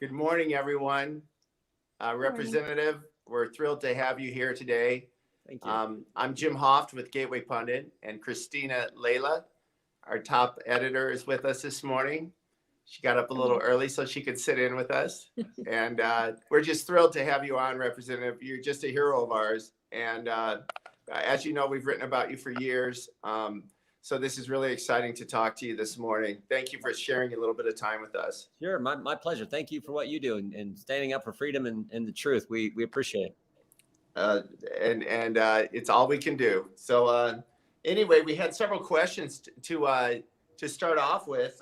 Good morning, everyone. Representative, we're thrilled to have you here today. Thank you. I'm Jim Hoft with Gateway Pundit, and Cristina Laila, our top editor, is with us this morning. She got up a little early so she could sit in with us. And we're just thrilled to have you on, Representative. You're just a hero of ours. And as you know, we've written about you for years. So this is really exciting to talk to you this morning. Thank you for sharing a little bit of time with us. Sure, my pleasure. Thank you for what you do and standing up for freedom and the truth. We appreciate it. It's all we can do. So anyway, we had several questions to start off with.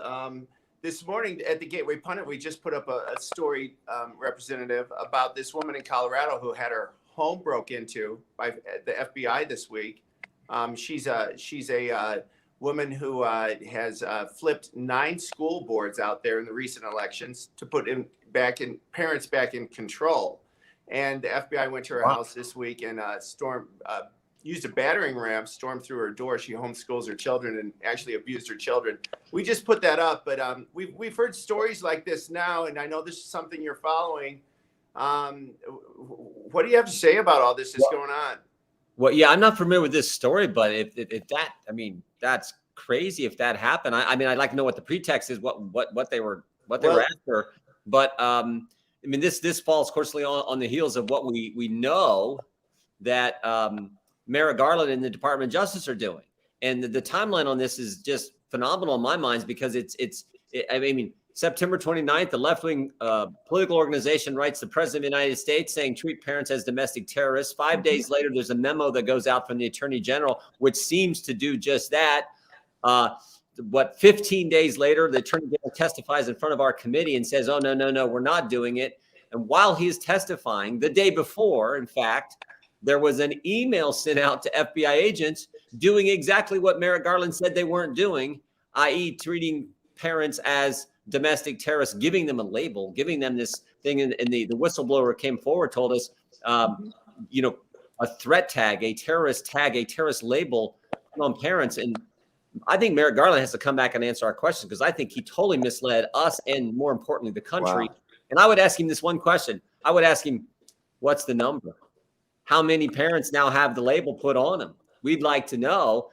This morning at the Gateway Pundit, we just put up a story, Representative, about this woman in Colorado who had her home broke into by the FBI this week. She's a woman who has flipped 9 school boards out there in the recent elections to put parents back in control. And the FBI went to her house this week and used a battering ram, stormed through her door. She homeschools her children and actually abused her children. We just put that up, but we've heard stories like this now, and I know this is something you're following. What do you have to say about all this that's going on? Well, yeah, I'm not familiar with this story, but if that, I mean, that's crazy if that happened. I mean, I'd like to know what the pretext is, what they were after. But I mean, this falls coarsely on the heels of what we know that Merrick Garland and the Department of Justice are doing, and the timeline on this is just phenomenal in my mind because I mean. September 29th, the left-wing political organization writes the President of the United States saying treat parents as domestic terrorists. 5 days later, there's a memo that goes out from the Attorney General, which seems to do just that. 15 days later, the Attorney General testifies in front of our committee and says, oh, no, we're not doing it. And while he's testifying, the day before, in fact, there was an email sent out to FBI agents doing exactly what Merrick Garland said they weren't doing, i.e. treating parents as domestic terrorists, giving them a label, giving them this thing. And the whistleblower came forward, told us, a threat tag, a terrorist label on parents. And I think Merrick Garland has to come back and answer our questions because I think he totally misled us and more importantly, the country. Wow. And I would ask him this one question. I would ask him, what's the number? How many parents now have the label put on them? We'd like to know.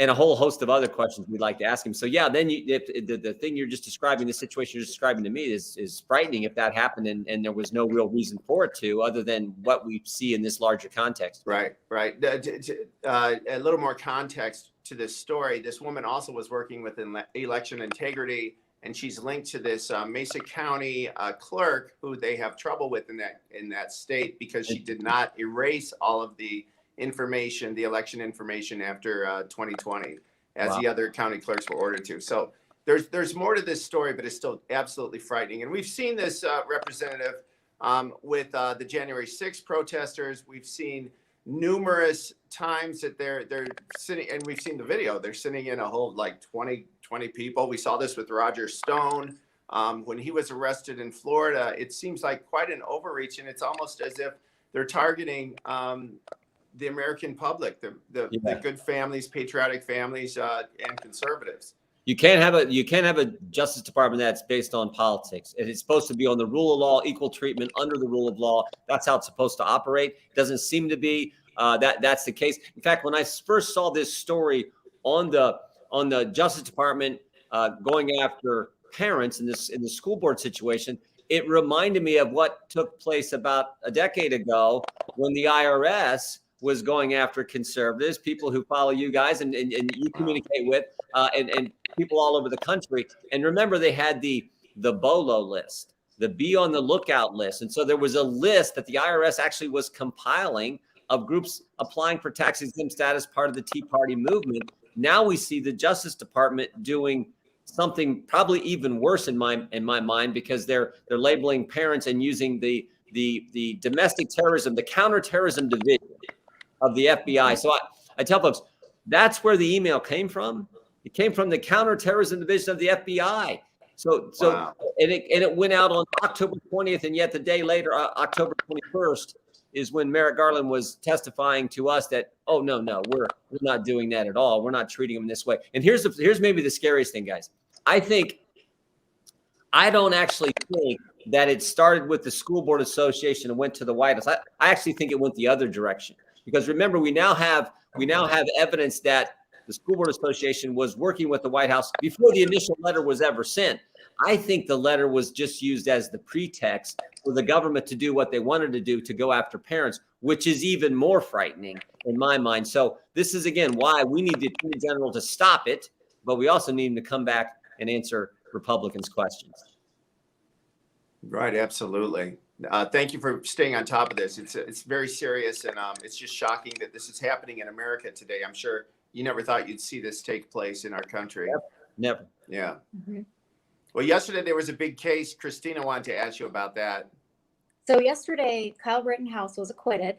And a whole host of other questions we'd like to ask him. So yeah, then the thing you're just describing, the situation you're describing to me is frightening if that happened and there was no real reason for it to, other than what we see in this larger context. Right. A little more context to this story. This woman also was working with election integrity, and she's linked to this Mesa County clerk who they have trouble with in that state because she did not erase all of the information, the election information after 2020, as the other county clerks were ordered to. So there's more to this story, but it's still absolutely frightening. And we've seen this, Representative, with the January 6th protesters. We've seen numerous times that they're sitting, and we've seen the video. They're sitting in a whole like 20 people. We saw this with Roger Stone when he was arrested in Florida. It seems like quite an overreach, and it's almost as if they're targeting the American public, the good families, patriotic families, and conservatives. You can't have a Justice Department that's based on politics. It's supposed to be on the rule of law, equal treatment under the rule of law. That's how it's supposed to operate. It doesn't seem to be that's the case. In fact, when I first saw this story on the Justice Department going after parents in the school board situation, it reminded me of what took place about a decade ago when the IRS was going after conservatives, people who follow you guys and you communicate with, and people all over the country. And remember, they had the BOLO list, the be on the lookout list. And so there was a list that the IRS actually was compiling of groups applying for tax exempt status, part of the Tea Party movement. Now we see the Justice Department doing something probably even worse in my mind, because they're labeling parents and using the domestic terrorism, the counterterrorism division of the FBI. So I tell folks, that's where the email came from. It came from the counterterrorism division of the FBI. So wow. and it went out on October 20th, and yet the day later, October 21st, is when Merrick Garland was testifying to us that, oh no, we're not doing that at all. We're not treating them this way. And here's maybe the scariest thing, guys. I don't actually think that it started with the school board association and went to the White House. I actually think it went the other direction, because remember, we now have evidence that the school board association was working with the White House before the initial letter was ever sent. I think the letter was just used as the pretext for the government to do what they wanted to do, to go after parents, which is even more frightening in my mind. So this is, again, why we need the Attorney General to stop it, but we also need him to come back and answer Republicans' questions. Right, absolutely. Thank you for staying on top of this. It's very serious, and it's just shocking that this is happening in America today. I'm sure you never thought you'd see this take place in our country. Never. Yeah. Mm-hmm. Well, yesterday there was a big case. Cristina wanted to ask you about that. So yesterday, Kyle Rittenhouse was acquitted,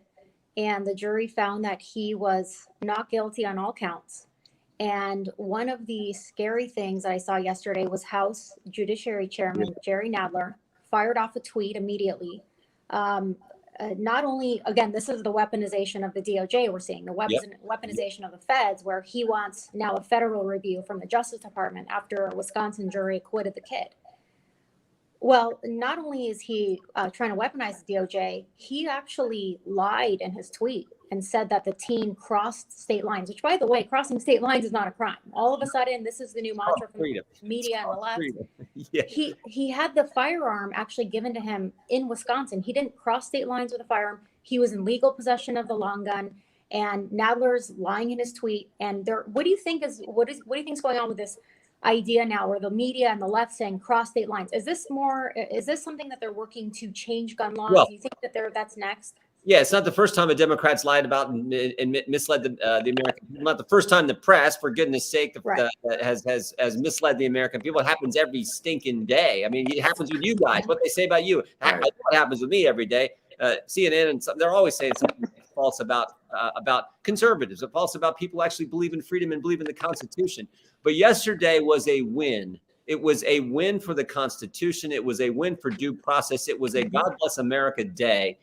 and the jury found that he was not guilty on all counts. And one of the scary things I saw yesterday was House Judiciary Chairman Jerry Nadler fired off a tweet immediately. Not only, again, this is the weaponization of the DOJ we're seeing, the weaponization of the feds, where he wants now a federal review from the Justice Department after a Wisconsin jury acquitted the kid. Well, not only is he trying to weaponize the DOJ, he actually lied in his tweet and said that the teen crossed state lines, which, by the way, crossing state lines is not a crime. All of a sudden, this is the new mantra from the media and the left. Yeah. He had the firearm actually given to him in Wisconsin. He didn't cross state lines with a firearm. He was in legal possession of the long gun, and Nadler's lying in his tweet. And what do you think is going on with this idea now, where the media and the left saying cross state lines? Is this something that they're working to change gun laws? Well, do you think that that's next? Yeah, it's not the first time the Democrats lied about and misled the American people. Not the first time the press, for goodness sake, has misled the American people. It happens every stinking day. I mean, it happens with you guys. What they say about you, what happens with me every day. CNN and they're always saying something false about conservatives, false about people who actually believe in freedom and believe in the Constitution. But yesterday was a win. It was a win for the Constitution. It was a win for due process. It was a God Bless America day.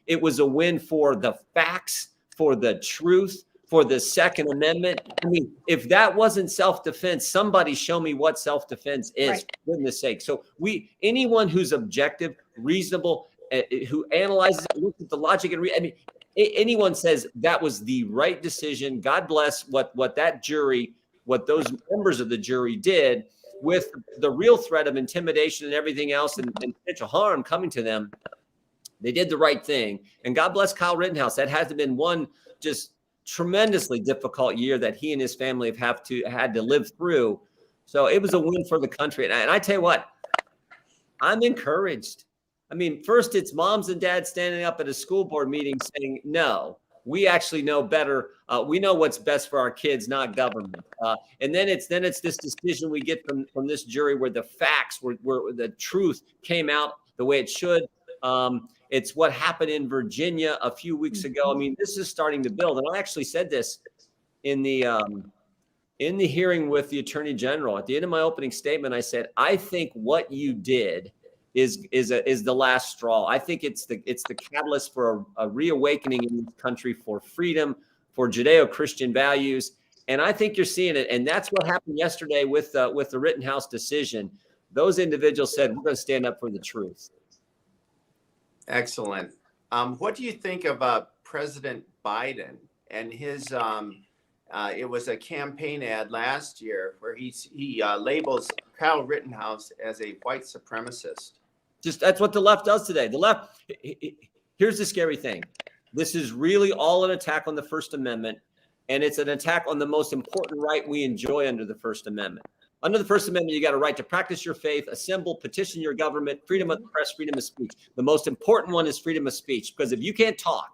It was a win for the facts, for the truth, for the Second Amendment. I mean, if that wasn't self-defense, somebody show me what self-defense is, for goodness sake. So anyone who's objective, reasonable, who analyzes it, looks at the logic and anyone says that was the right decision. God bless what those members of the jury did, with the real threat of intimidation and everything else and potential harm coming to them. They did the right thing. And God bless Kyle Rittenhouse. That has been one just tremendously difficult year that he and his family have had to live through. So it was a win for the country. And I tell you what, I'm encouraged. I mean, first it's moms and dads standing up at a school board meeting saying, no, we actually know better. We know what's best for our kids, not government. And then it's this decision we get from this jury where the facts, where the truth came out the way it should. It's what happened in Virginia a few weeks ago. I mean, this is starting to build. And I actually said this in the hearing with the Attorney General. At the end of my opening statement, I said, I think what you did is the last straw. I think it's the catalyst for a reawakening in this country for freedom, for Judeo-Christian values. And I think you're seeing it. And that's what happened yesterday with the Rittenhouse decision. Those individuals said, we're going to stand up for the truth. Excellent. What do you think of President Biden and his? It was a campaign ad last year where he labels Kyle Rittenhouse as a white supremacist. That's what the left does today. The left. Here's the scary thing. This is really all an attack on the First Amendment, and it's an attack on the most important right we enjoy under the First Amendment. Under the First Amendment, you got a right to practice your faith, assemble, petition your government, freedom of the press, freedom of speech. The most important one is freedom of speech, because if you can't talk,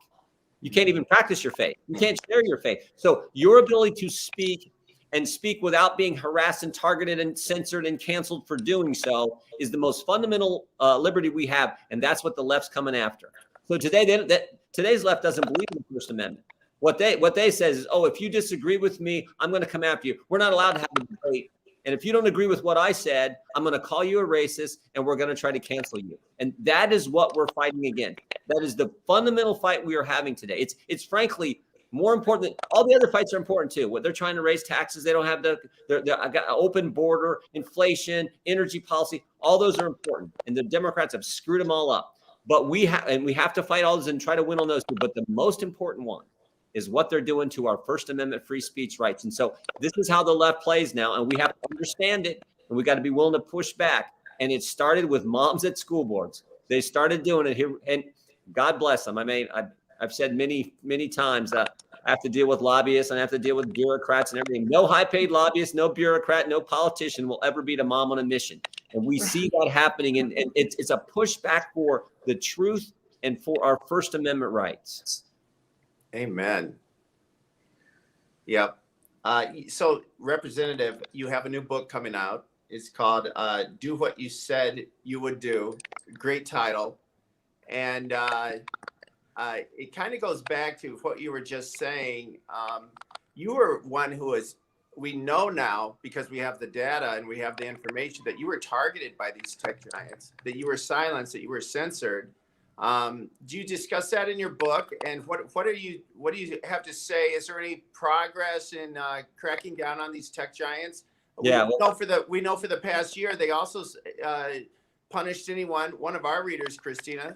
you can't even practice your faith. You can't share your faith. So your ability to speak and speak without being harassed and targeted and censored and canceled for doing so is the most fundamental liberty we have, and that's what the left's coming after. So today's left doesn't believe in the First Amendment. What they says is, oh, if you disagree with me, I'm going to come after you. We're not allowed to have a debate. And if you don't agree with what I said, I'm going to call you a racist and we're going to try to cancel you. And that is what we're fighting against. That is the fundamental fight we are having today. It's frankly more important than all the other fights are important too. What they're trying to raise taxes, they don't have I got an open border, inflation, energy policy. All those are important, and the Democrats have screwed them all up. But we have to fight all those and try to win on those two. But the most important one is what they're doing to our First Amendment free speech rights. And so this is how the left plays now, and we have to understand it, and we got to be willing to push back. And it started with moms at school boards. They started doing it here, and God bless them. I mean, I've said many, many times I have to deal with lobbyists and I have to deal with bureaucrats and everything. No high-paid lobbyist, no bureaucrat, no politician will ever beat a mom on a mission. And we see that happening, and it's a pushback for the truth and for our First Amendment rights. Amen. Yep. So, Representative, you have a new book coming out. It's called Do What You Said You Would Do. Great title. And it kind of goes back to what you were just saying. You were one who we know now, because we have the data and we have the information, that you were targeted by these tech giants, that you were silenced, that you were censored. Do you discuss that in your book? And what do you have to say? Is there any progress in cracking down on these tech giants? Yeah, we know for the past year they also punished one of our readers, Cristina,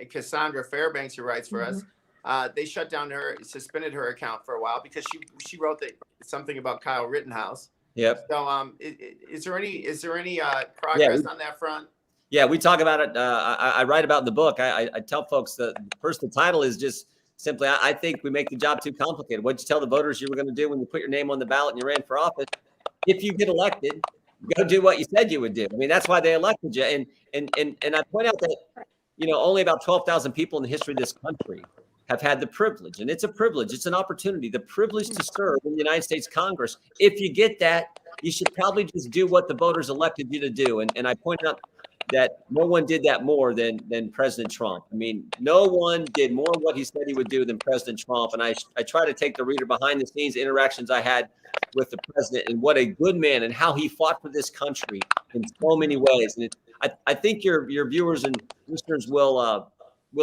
Cassandra Fairbanks, who writes for us. They suspended her account for a while because she wrote something about Kyle Rittenhouse. Yep. So is there any progress on that front? Yeah, we talk about it. I write about in the book. I tell folks that first, the title is just simply, I think we make the job too complicated. What'd you tell the voters you were going to do when you put your name on the ballot and you ran for office? If you get elected, go do what you said you would do. I mean, that's why they elected you. And I point out that, only about 12,000 people in the history of this country have had the privilege, and it's a privilege, it's an opportunity, the privilege to serve in the United States Congress. If you get that, you should probably just do what the voters elected you to do. And I pointed out that no one did that more than President Trump. I mean, no one did more what he said he would do than President Trump. And I try to take the reader behind the scenes interactions I had with the president, and what a good man and how he fought for this country in so many ways. And I think your viewers and listeners will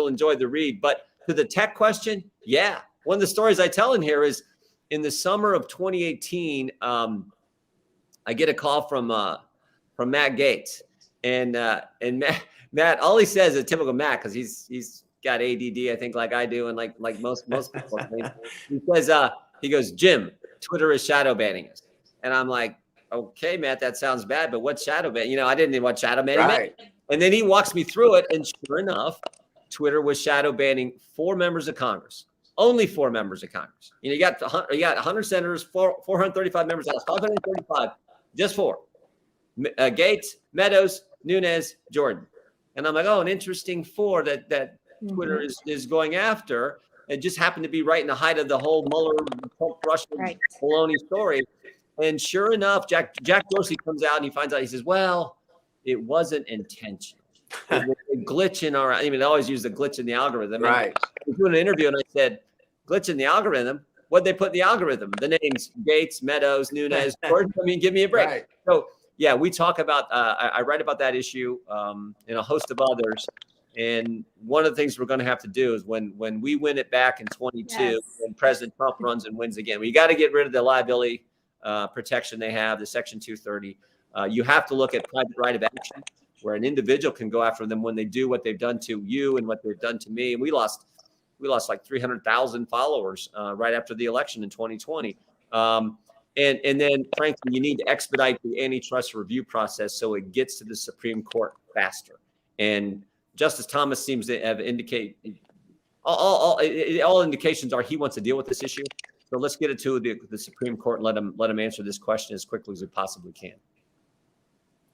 enjoy the read. But to the tech question, yeah, one of the stories I tell in here is in the summer of 2018, I get a call from Matt Gaetz, and Matt, all he says is typical Matt, because he's got ADD, I think, like I do, and like most people. He says, he goes, Jim, Twitter is shadow banning us, and I'm like, okay, Matt, that sounds bad, but what's shadow ban? I didn't know what shadow banning meant. And then he walks me through it, and sure enough, Twitter was shadow banning 4 members of Congress. Only 4 members of Congress. You got 100 senators, 435 members, 535, just 4. Gaetz, Meadows, Nunes, Jordan. And I'm like, oh, an interesting 4 that Twitter is going after. It just happened to be right in the height of the whole Mueller, Russian baloney story. And sure enough, Jack Dorsey comes out and he finds out, he says, well, it wasn't intentional. It was a glitch in our, they always use the glitch in the algorithm. Right. I was doing an interview and I said, glitch in the algorithm? What'd they put in the algorithm? The names Gaetz, Meadows, Nunes, Jordan. Give me a break. Right. So, yeah, we talk about, I write about that issue and a host of others. And one of the things we're going to have to do is when we win it back in 22, when President Trump runs and wins again, we got to get rid of the liability protection they have, the Section 230. You have to look at private right of action, where an individual can go after them when they do what they've done to you and what they've done to me. And we lost like 300,000 followers right after the election in 2020. And then, frankly, you need to expedite the antitrust review process so it gets to the Supreme Court faster. And Justice Thomas seems to have indicated all indications are he wants to deal with this issue. So let's get it to the Supreme Court and let him answer this question as quickly as we possibly can.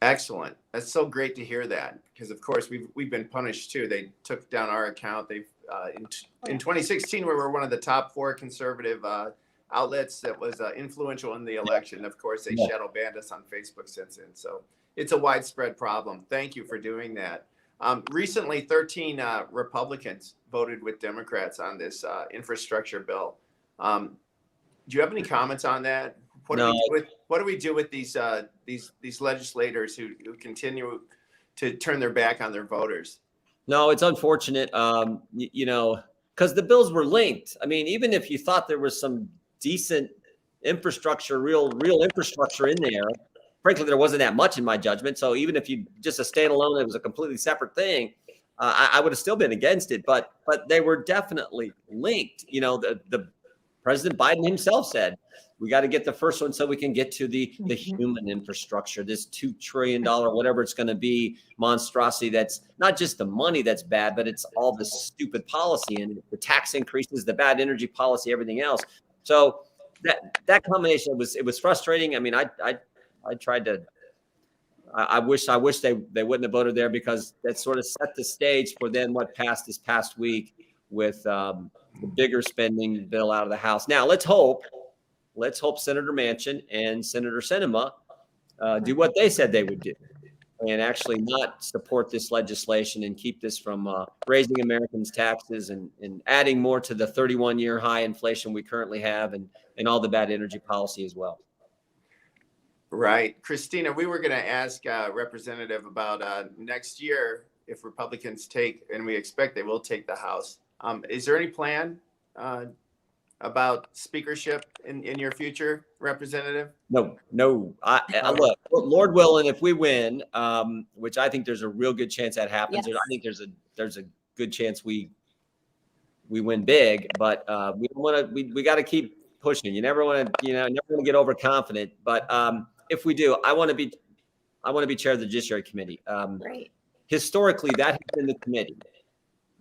Excellent. That's so great to hear that, because of course we've been punished too. They took down our account. They've in 2016 we were one of the top 4 conservative outlets that was influential in the election. Of course, they shadow banned us on Facebook since then. So it's a widespread problem. Thank you for doing that. Recently, 13 Republicans voted with Democrats on this infrastructure bill. Do you have any comments on that? What do we do with these legislators who continue to turn their back on their voters? No, it's unfortunate. because the bills were linked. I mean, even if you thought there was some decent infrastructure, real infrastructure in there, frankly, there wasn't that much in my judgment. So even if you just a standalone, it was a completely separate thing, I would have still been against it. But they were definitely linked. You know, the President Biden himself said, we got to get the first one so we can get to the human infrastructure, this $2 trillion, whatever it's going to be, monstrosity. That's not just the money that's bad, but it's all the stupid policy and the tax increases, the bad energy policy, everything else. So that combination, it was frustrating. I mean, I tried to, I wish they wouldn't have voted there, because that sort of set the stage for then what passed this past week with the bigger spending bill out of the House. Now let's hope Senator Manchin and Senator Sinema do what they said they would do, and actually not support this legislation and keep this from raising Americans' taxes and adding more to the 31-year high inflation we currently have, and all the bad energy policy as well. Right. Cristina, we were going to ask Representative about next year, if Republicans take, and we expect they will take the House. Is there any plan about speakership in your future, Representative? No. Look, Lord willing, if we win, which I think there's a real good chance that happens. Yes. I think there's a good chance we win big, but we want to. We got to keep pushing. You never want to. Never want to get overconfident. But if we do, I want to be chair of the Judiciary Committee. Great. Historically, that has been the committee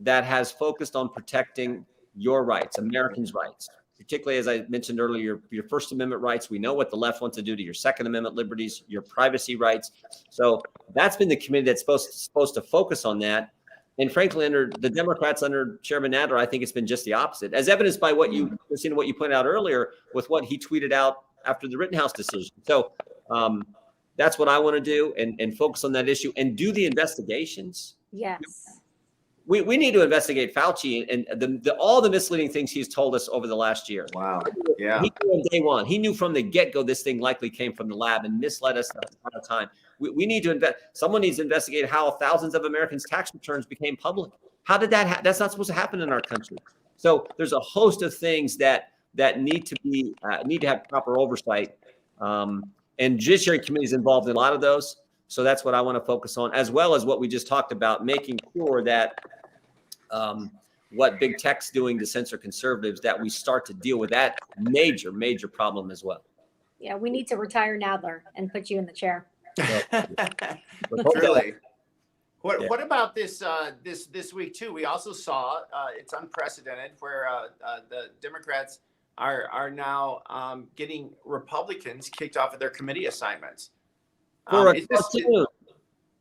that has focused on protecting your rights, Americans' rights, particularly, as I mentioned earlier, your First Amendment rights. We know what the left wants to do to your Second Amendment liberties, your privacy rights. So that's been the committee that's supposed to focus on that. And frankly, under the Democrats, under Chairman Nadler, I think it's been just the opposite, as evidenced by what you pointed out earlier with what he tweeted out after the Rittenhouse decision. So that's what I want to do, and focus on that issue and do the investigations. Yes. We need to investigate Fauci and all the misleading things he's told us over the last year. Wow. Yeah. He knew on day one. He knew from the get-go this thing likely came from the lab and misled us the entire time. We need to someone needs to investigate how thousands of Americans' tax returns became public. How did that happen? That's not supposed to happen in our country. So there's a host of things that need to have proper oversight. And Judiciary Committee is involved in a lot of those. So that's what I want to focus on, as well as what we just talked about, making sure that what big tech's doing to censor conservatives, that we start to deal with that major problem as well. Yeah, we need to retire Nadler and put you in the chair. Truly. What about this week too? We also saw it's unprecedented, where the Democrats are now getting Republicans kicked off of their committee assignments. For a cartoon.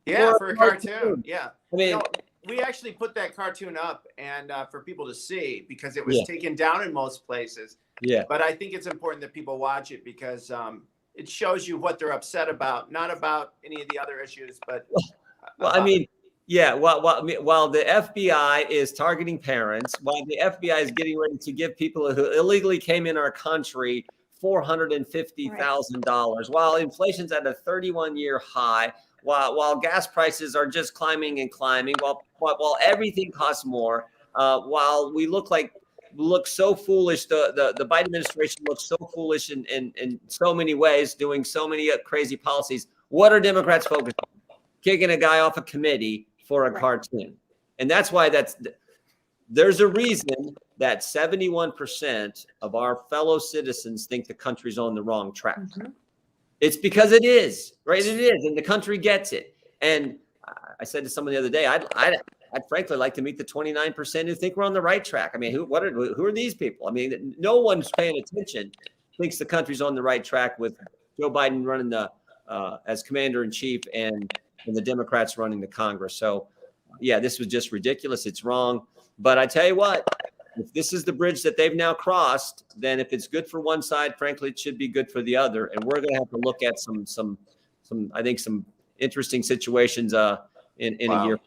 For a cartoon. Yeah. I mean, we actually put that cartoon up and for people to see, because it was taken down in most places. Yeah. But I think it's important that people watch it, because it shows you what they're upset about, not about any of the other issues, but. I mean, yeah. While the FBI is targeting parents, while the FBI is getting ready to give people who illegally came in our country $450,000, while inflation's at a 31-year high, while gas prices are just climbing and climbing, while everything costs more, while we look so foolish, the Biden administration looks so foolish in so many ways, doing so many crazy policies. What are Democrats focused on? Kicking a guy off a committee for a cartoon. And that's why there's a reason that 71% of our fellow citizens think the country's on the wrong track. Mm-hmm. It's because it is, right? It is, and the country gets it. And I said to someone the other day, I'd frankly like to meet the 29% who think we're on the right track. I mean, who are these people? I mean, no one's paying attention, thinks the country's on the right track with Joe Biden running as commander in chief and the Democrats running the Congress. So, yeah, this was just ridiculous. It's wrong. But I tell you what, if this is the bridge that they've now crossed, then if it's good for one side, frankly, it should be good for the other. And we're going to have to look at some I think some interesting situations in a year.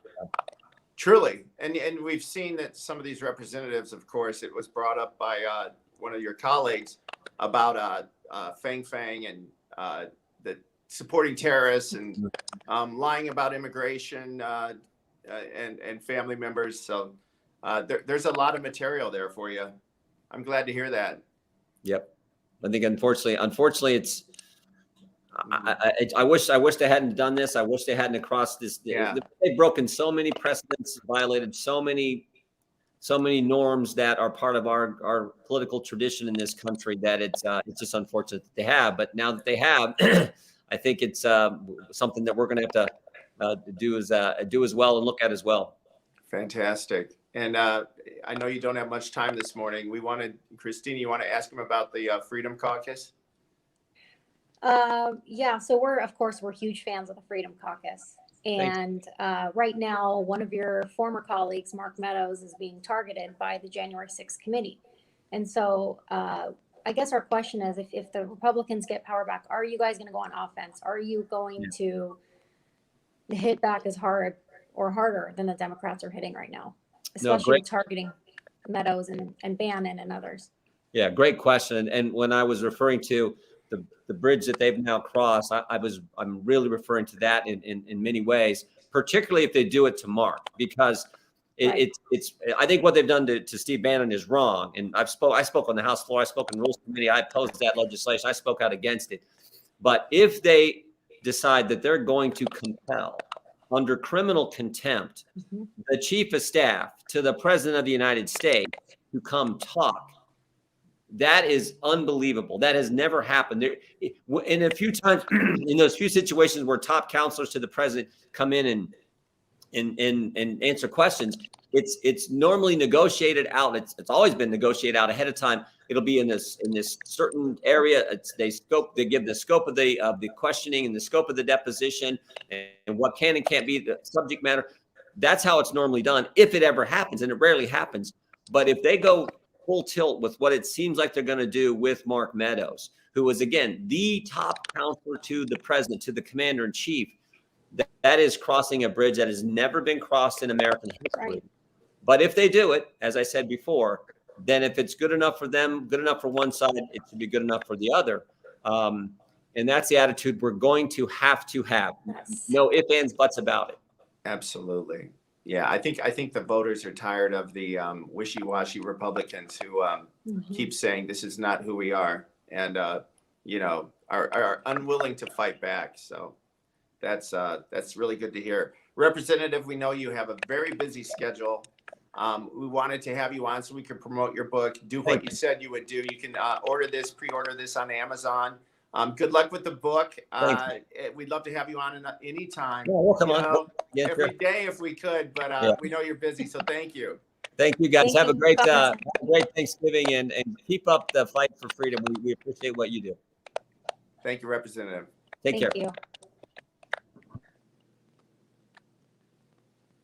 Truly. And we've seen that some of these representatives, of course, it was brought up by one of your colleagues about Fang and the supporting terrorists and lying about immigration and family members. So there's a lot of material there for you. I'm glad to hear that. Yep. I think unfortunately, it's. I wish they hadn't done this. I wish they hadn't crossed this. Yeah. They've broken so many precedents, violated so many norms that are part of our political tradition in this country that it's just unfortunate that they have. But now that they have, I think it's something that we're going to have to do as well and look at as well. Fantastic. And I know you don't have much time this morning. Cristina, you want to ask him about the Freedom Caucus? Yeah, so we're huge fans of the Freedom Caucus. And right now, one of your former colleagues, Mark Meadows, is being targeted by the January 6th committee. And so I guess our question is, if the Republicans get power back, are you guys going to go on offense? Are you going to hit back as hard or harder than the Democrats are hitting right now, especially targeting Meadows and Bannon and others? Yeah, great question. And when I was referring to the bridge that they've now crossed, I'm really referring to that in many ways, particularly if they do it to Mark, because it's I think what they've done to Steve Bannon is wrong. And I spoke on the House floor, I spoke in Rules Committee, I opposed that legislation, I spoke out against it. But if they decide that they're going to compel under criminal contempt the chief of staff to the president of the United States to come talk, that is unbelievable. That has never happened. In a few times, in those few situations where top counselors to the president come in and answer questions, it's normally negotiated out. It's always been negotiated out ahead of time. It'll be in this certain area. They give the scope of the questioning and the scope of the deposition and what can and can't be the subject matter. That's how it's normally done, if it ever happens, and it rarely happens. But if they go full tilt with what it seems like they're going to do with Mark Meadows, who was, again, the top counselor to the president, to the commander in chief, that is crossing a bridge that has never been crossed in American history. Right. But if they do it, as I said before, then if it's good enough for them, good enough for one side, it should be good enough for the other. And that's the attitude we're going to have. Yes. No ifs, ands, buts about it. Absolutely. Yeah, I think the voters are tired of the wishy-washy Republicans who keep saying this is not who we are, and are unwilling to fight back. So that's really good to hear. Representative, we know you have a very busy schedule. We wanted to have you on so we could promote your book. Do what you said you would do. You can pre-order this on Amazon. Good luck with the book. We'd love to have you on anytime. Yeah, we'll come on. Every day if we could, but we know you're busy, so thank you. Thank you, guys. Have a great Thanksgiving and keep up the fight for freedom. We appreciate what you do. Thank you, Representative. Take care. Thank you.